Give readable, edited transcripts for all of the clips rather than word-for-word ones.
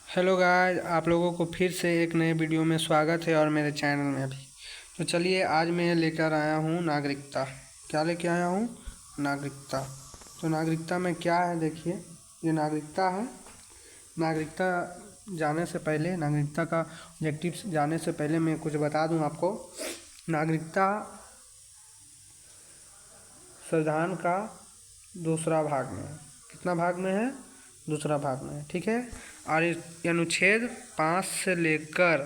Hello guys, आप लोगों को फिर से एक नए वीडियो में स्वागत है और मेरे चैनल में भी। तो चलिए, आज मैं लेकर आया हूँ नागरिकता। क्या लेके आया हूँ? नागरिकता। तो नागरिकता में क्या है, देखिए। ये नागरिकता है। नागरिकता जाने से पहले, नागरिकता का ऑब्जेक्टिव जाने से पहले मैं कुछ बता दूँ आपको। नागरिकता संविधान का दूसरा भाग में है। कितना भाग में है? दूसरा भाग में है, ठीक है। और ये अनुच्छेद 5 से लेकर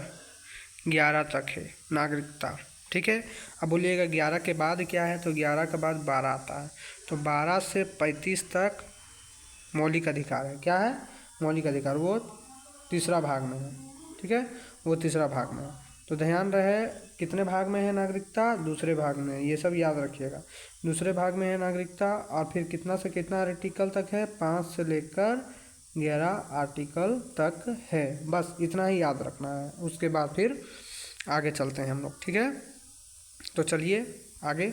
11 तक है नागरिकता, ठीक है। अब बोलिएगा 11 के बाद क्या है, तो 11 के बाद 12 आता है। तो 12 से 35 तक मौलिक अधिकार है। क्या है? मौलिक अधिकार। वो तीसरा भाग में है, ठीक है। वो तीसरा भाग में है। तो ध्यान रहे, कितने भाग में है नागरिकता? दूसरे भाग में है। ये सब याद रखिएगा। दूसरे भाग में है नागरिकता। और फिर कितना से कितना आर्टिकल तक है? 5 से लेकर 11 आर्टिकल तक है। बस इतना ही याद रखना है। उसके बाद फिर आगे चलते हैं हम लोग, ठीक है। तो चलिए आगे।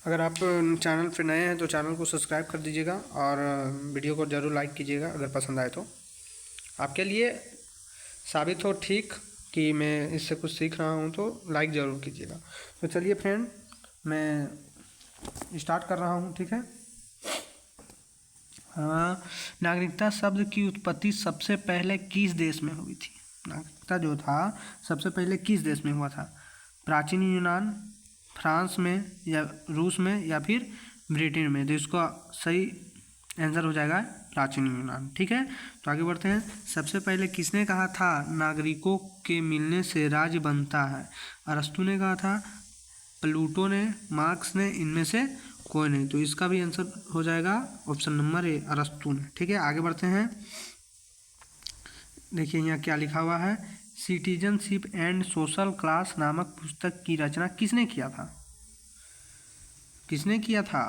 अगर आप चैनल पे नए हैं तो चैनल को सब्सक्राइब कर दीजिएगा और वीडियो को ज़रूर लाइक कीजिएगा अगर पसंद आए तो। आपके लिए साबित हो ठीक कि मैं इससे कुछ सीख रहा हूँ, तो लाइक ज़रूर कीजिएगा। तो चलिए फ्रेंड, मैं स्टार्ट कर रहा हूँ, ठीक है। हाँ, नागरिकता शब्द की उत्पत्ति सबसे पहले किस देश में हुई थी? नागरिकता जो था सबसे पहले किस देश में हुआ था? प्राचीन यूनान, फ्रांस में, या रूस में, या फिर ब्रिटेन में? तो इसका सही आंसर हो जाएगा प्राचीन यूनान, ठीक है। तो आगे बढ़ते हैं। सबसे पहले किसने कहा था नागरिकों के मिलने से राज्य बनता है? अरस्तु ने कहा था, प्लूटो ने, मार्क्स ने, इनमें से कोई नहीं। तो इसका भी आंसर हो जाएगा ऑप्शन नंबर ए, अरस्तु ने, ठीक है। आगे बढ़ते हैं। देखिए यहाँ क्या लिखा हुआ है। सिटीजनशिप एंड सोशल क्लास नामक पुस्तक की रचना किसने किया था? किसने किया था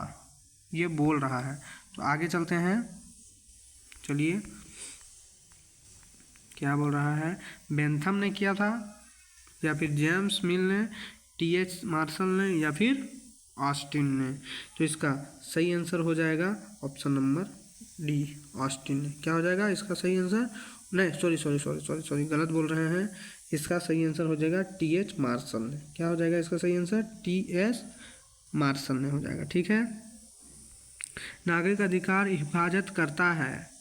ये बोल रहा है। तो आगे चलते हैं। चलिए, क्या बोल रहा है? बेंथम ने किया था, या फिर जेम्स मिल ने, टी.एच. मार्शल ने, या फिर ऑस्टिन ने? तो इसका सही आंसर हो जाएगा ऑप्शन नंबर डी, ऑस्टिन ने। क्या हो जाएगा इसका सही आंसर? नहीं, सॉरी, गलत बोल रहे हैं। इसका सही आंसर हो जाएगा टी.एच. मार्शल ने। क्या हो जाएगा इसका सही आंसर? टी.एच. मार्शल ने हो जाएगा, ठीक है। नागरिक अधिकार हिफाजत करता है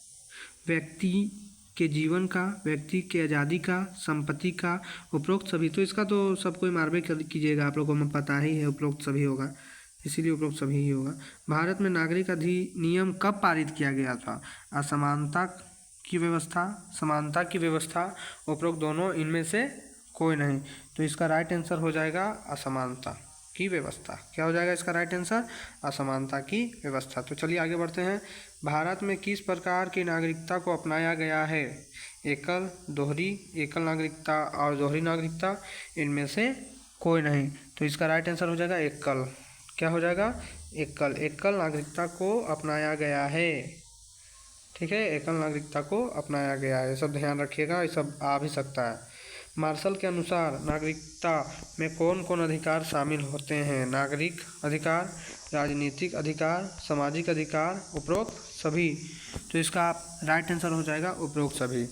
व्यक्ति के जीवन का, व्यक्ति की आज़ादी का, संपत्ति का, उपरोक्त सभी। तो इसका तो सब कोई मार्वे कीजिएगा, आप लोगों को पता ही है उपरोक्त सभी होगा, इसीलिए उपरोक्त सभी ही होगा। भारत में नागरिक अधिनियम कब पारित किया गया था? असमानता की व्यवस्था, समानता की व्यवस्था, उपरोक्त दोनों, इनमें से कोई नहीं। तो इसका राइट आंसर हो जाएगा असमानता की व्यवस्था। क्या हो जाएगा इसका राइट आंसर? असमानता की व्यवस्था। तो चलिए आगे बढ़ते हैं। भारत में किस प्रकार की नागरिकता को अपनाया गया है? एकल, दोहरी, एकल नागरिकता और दोहरी नागरिकता, इनमें से कोई नहीं। तो इसका राइट आंसर हो जाएगा एकल। क्या हो जाएगा? एकल। एकल नागरिकता को अपनाया गया है, ठीक है। एकल नागरिकता को अपनाया गया है। ये सब ध्यान रखिएगा, ये सब आ भी सकता है। मार्शल के अनुसार नागरिकता में कौन कौन अधिकार शामिल होते हैं? नागरिक अधिकार, राजनीतिक अधिकार, सामाजिक अधिकार, उपरोक्त सभी। तो इसका राइट आंसर हो जाएगा उपरोक्त सभी।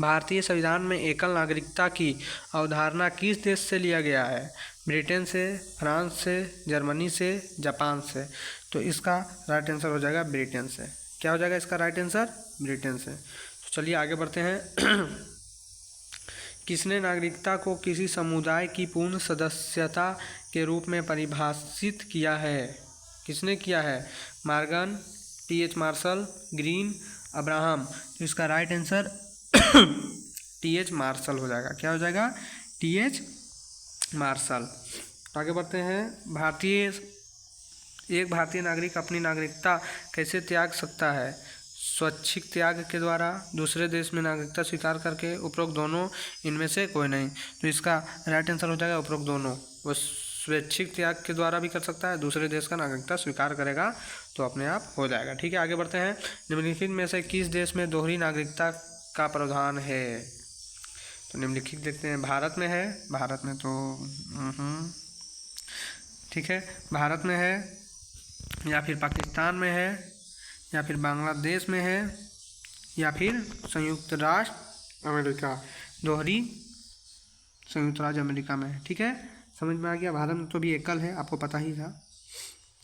भारतीय संविधान में एकल नागरिकता की अवधारणा किस देश से लिया गया है? ब्रिटेन से, फ्रांस से, जर्मनी से, जापान से? तो इसका राइट आंसर हो जाएगा ब्रिटेन से। क्या हो जाएगा इसका राइट आंसर? ब्रिटेन से। तो चलिए आगे बढ़ते हैं। किसने नागरिकता को किसी समुदाय की पूर्ण सदस्यता के रूप में परिभाषित किया है? किसने किया है? Morgan, T H. Marshall, Green, Abraham? तो इसका राइट आंसर टी.एच. मार्शल हो जाएगा। क्या हो जाएगा? टी.एच. मार्शल। तो आगे बढ़ते हैं। एक भारतीय नागरिक अपनी नागरिकता कैसे त्याग सकता है? स्वैच्छिक त्याग के द्वारा, दूसरे देश में नागरिकता स्वीकार करके, उपरोक्त दोनों, इनमें से कोई नहीं। तो इसका राइट आंसर हो जाएगा उपरोक्त दोनों। वो स्वैच्छिक त्याग के द्वारा भी कर सकता है, दूसरे देश का नागरिकता स्वीकार करेगा तो अपने आप हो जाएगा, ठीक है। आगे बढ़ते हैं। निम्नलिखित में से किस देश में दोहरी नागरिकता का प्रावधान है? तो निम्नलिखित देखते हैं। भारत में है, भारत में तो ठीक है, भारत में है, या फिर पाकिस्तान में है, या फिर बांग्लादेश में है, या फिर संयुक्त राष्ट्र अमेरिका, दोहरी संयुक्त राज्य अमेरिका में। ठीक है, समझ में आ गया। भारत में तो भी एकल है, आपको पता ही था।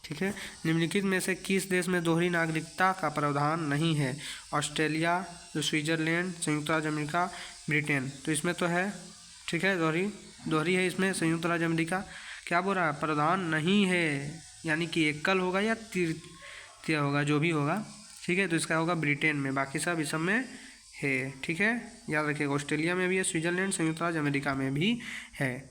ठीक है, निम्नलिखित में से किस देश में दोहरी नागरिकता का प्रावधान नहीं है? ऑस्ट्रेलिया, स्विट्जरलैंड, संयुक्त राज्य अमेरिका, ब्रिटेन। तो इसमें तो है, ठीक है, दोहरी है इसमें, संयुक्त राज्य अमेरिका। क्या बोल रहा है? प्रावधान नहीं है, यानी कि एकल होगा या तृतीय होगा, जो भी होगा। ठीक है, तो इसका होगा ब्रिटेन में, बाकी सब इस सब में है। ठीक है, याद रखिएगा, ऑस्ट्रेलिया में भी है, स्विट्जरलैंड, संयुक्त राज्य अमेरिका में भी है।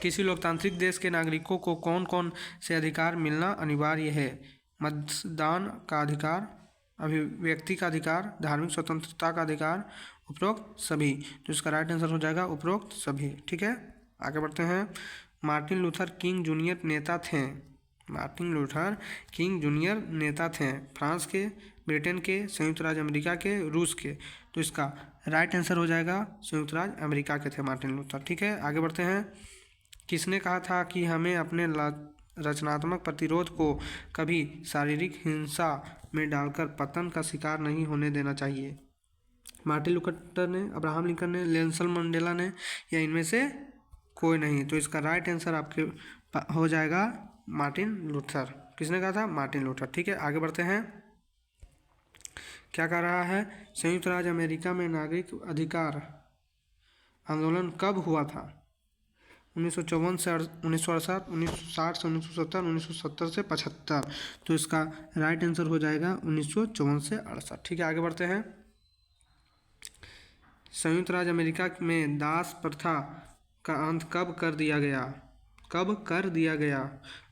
किसी लोकतांत्रिक देश के नागरिकों को कौन कौन से अधिकार मिलना अनिवार्य है? मतदान का अधिकार, अभिव्यक्ति का अधिकार, धार्मिक स्वतंत्रता का अधिकार, उपरोक्त सभी। तो इसका राइट आंसर हो जाएगा उपरोक्त सभी। ठीक है, आगे बढ़ते हैं। मार्टिन लूथर किंग जूनियर नेता थे। मार्टिन लूथर किंग जूनियर नेता थे फ्रांस के, ब्रिटेन के, संयुक्त राज्य अमेरिका के, रूस के। तो इसका राइट आंसर हो जाएगा संयुक्त राज्य अमेरिका के थे मार्टिन लूथर। ठीक है, आगे बढ़ते हैं। किसने कहा था कि हमें अपने रचनात्मक प्रतिरोध को कभी शारीरिक हिंसा में डालकर पतन का शिकार नहीं होने देना चाहिए? मार्टिन लूथर ने, अब्राहम लिंकन ने, नेल्सन मंडेला ने, या इनमें से कोई नहीं? तो इसका राइट आंसर आपके हो जाएगा मार्टिन लूथर। किसने कहा था? Martin Luther. ठीक है, आगे बढ़ते हैं। क्या कह रहा है? संयुक्त राज्य अमेरिका में नागरिक अधिकार आंदोलन कब हुआ था? 1954 से 1968, 1960 से 1970, 1970 से 75। तो इसका राइट आंसर हो जाएगा 1954 से 68। ठीक है, आगे बढ़ते हैं। संयुक्त राज्य अमेरिका में दास प्रथा का अंत कब कर दिया गया? कब कर दिया गया?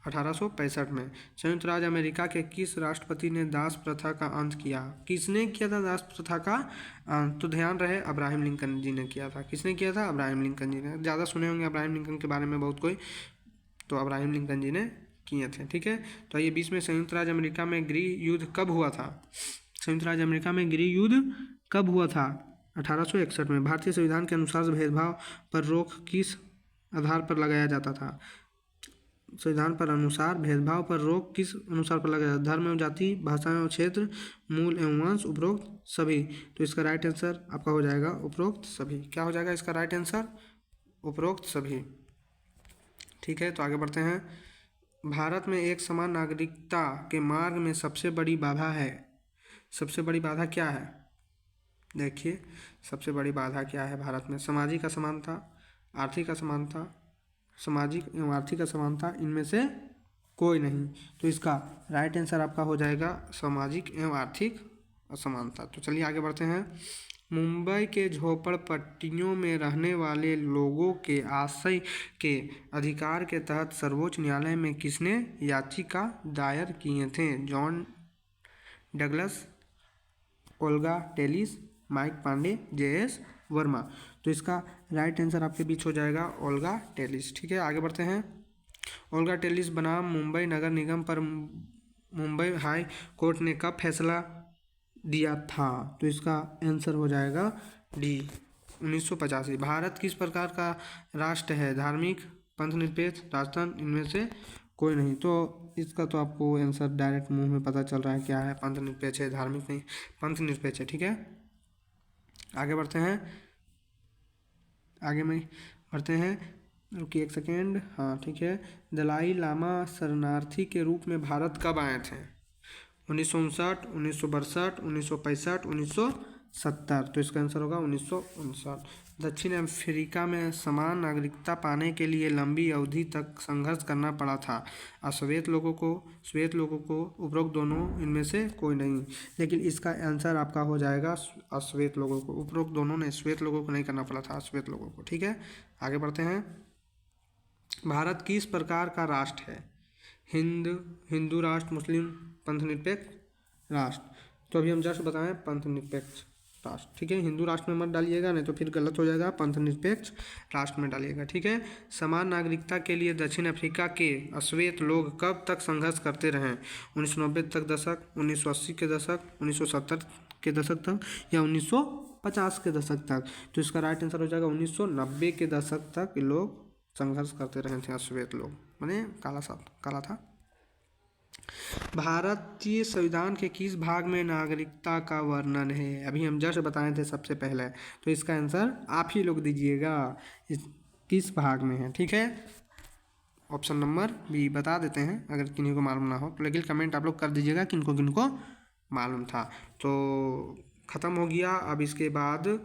1865 में। संयुक्त राज्य अमेरिका के किस राष्ट्रपति ने दास प्रथा का अंत किया? किसने किया था दास प्रथा का अंत? तो ध्यान रहे, अब्राहम लिंकन जी ने किया था। किसने किया था? अब्राहम लिंकन जी ने। ज़्यादा सुने होंगे अब्राहम लिंकन के बारे में बहुत कोई, तो अब्राहम लिंकन जी ने किए थे। ठीक है, तो ये 20 में संयुक्त राज्य अमेरिका में गृह युद्ध कब हुआ था? संयुक्त राज्य अमेरिका में गृह युद्ध कब हुआ था? 1861 में। भारतीय संविधान के अनुसार भेदभाव पर रोक किस आधार पर लगाया जाता था? संविधान पर अनुसार भेदभाव पर रोक किस अनुसार पर लगाया जाता? धर्म एवं जाति, भाषा एवं क्षेत्र, मूल एवं वंश, उपरोक्त सभी। तो इसका राइट आंसर आपका हो जाएगा उपरोक्त सभी। क्या हो जाएगा इसका राइट आंसर? उपरोक्त सभी। ठीक है, तो आगे बढ़ते हैं। भारत में एक समान नागरिकता के मार्ग में सबसे बड़ी बाधा है। सबसे बड़ी बाधा क्या है? देखिए, सबसे बड़ी बाधा क्या है भारत में? सामाजिक असमानता, आर्थिक असमानता, सामाजिक एवं आर्थिक असमानता, इनमें से कोई नहीं। तो इसका राइट आंसर आपका हो जाएगा सामाजिक एवं आर्थिक असमानता। तो चलिए आगे बढ़ते हैं। मुंबई के झोपड़पट्टियों में रहने वाले लोगों के आश्रय के अधिकार के तहत सर्वोच्च न्यायालय में किसने याचिका दायर किए थे? John Douglas, Olga Tellis, Mike Pandey, J S. Verma. तो इसका राइट आंसर आपके बीच हो जाएगा ओल्गा टेलिस। ठीक है, आगे बढ़ते हैं। ओल्गा टेलिस बनाम मुंबई नगर निगम पर मुंबई हाई कोर्ट ने कब फैसला दिया था? तो इसका आंसर हो जाएगा डी, 1985। भारत किस प्रकार का राष्ट्र है? धार्मिक, पंथनिरपेक्ष, राजतंत्र, इनमें से कोई नहीं। तो इसका तो आपको आंसर डायरेक्ट मुंह में पता चल रहा है क्या है। पंथनिरपेक्ष है, धार्मिक नहीं, पंथनिरपेक्ष है। ठीक है, आगे बढ़ते हैं। आगे में बढ़ते हैं, रुकिए एक सेकेंड। हाँ ठीक है, दलाई लामा शरणार्थी के रूप में भारत कब आए थे? 1959, 1962, 1965, 1970। तो इसका आंसर होगा 1959। दक्षिण अफ्रीका में समान नागरिकता पाने के लिए लंबी अवधि तक संघर्ष करना पड़ा था। श्वेत लोगों को, उपरोक्त दोनों इनमें से कोई नहीं। लेकिन इसका आंसर आपका हो जाएगा अश्वेत लोगों को। उपरोक्त दोनों ने, श्वेत लोगों को नहीं करना पड़ा था, अश्वेत लोगों को। ठीक है, आगे बढ़ते हैं। भारत किस प्रकार का राष्ट्र है? हिंदू राष्ट्र, मुस्लिम, पंथनिरपेक्ष राष्ट्र? तो अभी हम जस्ट बताएं पंथनिरपेक्ष राष्ट्र। ठीक है, हिंदू राष्ट्र में मत डालिएगा, नहीं तो फिर गलत हो जाएगा। पंथनिरपेक्ष राष्ट्र में डालिएगा। ठीक है, समान नागरिकता के लिए दक्षिण अफ्रीका के अश्वेत लोग कब तक संघर्ष करते रहे? 1990 तक दशक, 1980 के दशक, 1970 के दशक तक, या 1950 के दशक तक? तो इसका राइट आंसर हो जाएगा 1990 के दशक तक लोग संघर्ष करते रहे थे अश्वेत लोग, माने काला था। भारतीय संविधान के किस भाग में नागरिकता का वर्णन है? अभी हम जस्ट बताए थे सबसे पहले, तो इसका आंसर आप ही लोग दीजिएगा, किस भाग में है, ठीक है। ऑप्शन नंबर बी बता देते हैं, अगर किन्हीं को मालूम ना हो तो, लेकिन कमेंट आप लोग कर दीजिएगा किनको किनको मालूम था। तो ख़त्म हो गया। अब इसके बाद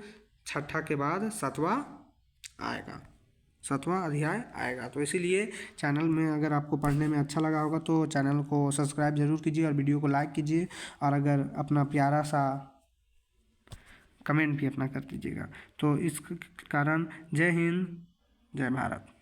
छठा के बाद सातवां आएगा, सातवां अध्याय आएगा। तो इसीलिए चैनल में अगर आपको पढ़ने में अच्छा लगा होगा तो चैनल को सब्सक्राइब जरूर कीजिए और वीडियो को लाइक कीजिए, और अगर अपना प्यारा सा कमेंट भी अपना कर दीजिएगा। तो इस कारण जय हिंद, जय भारत।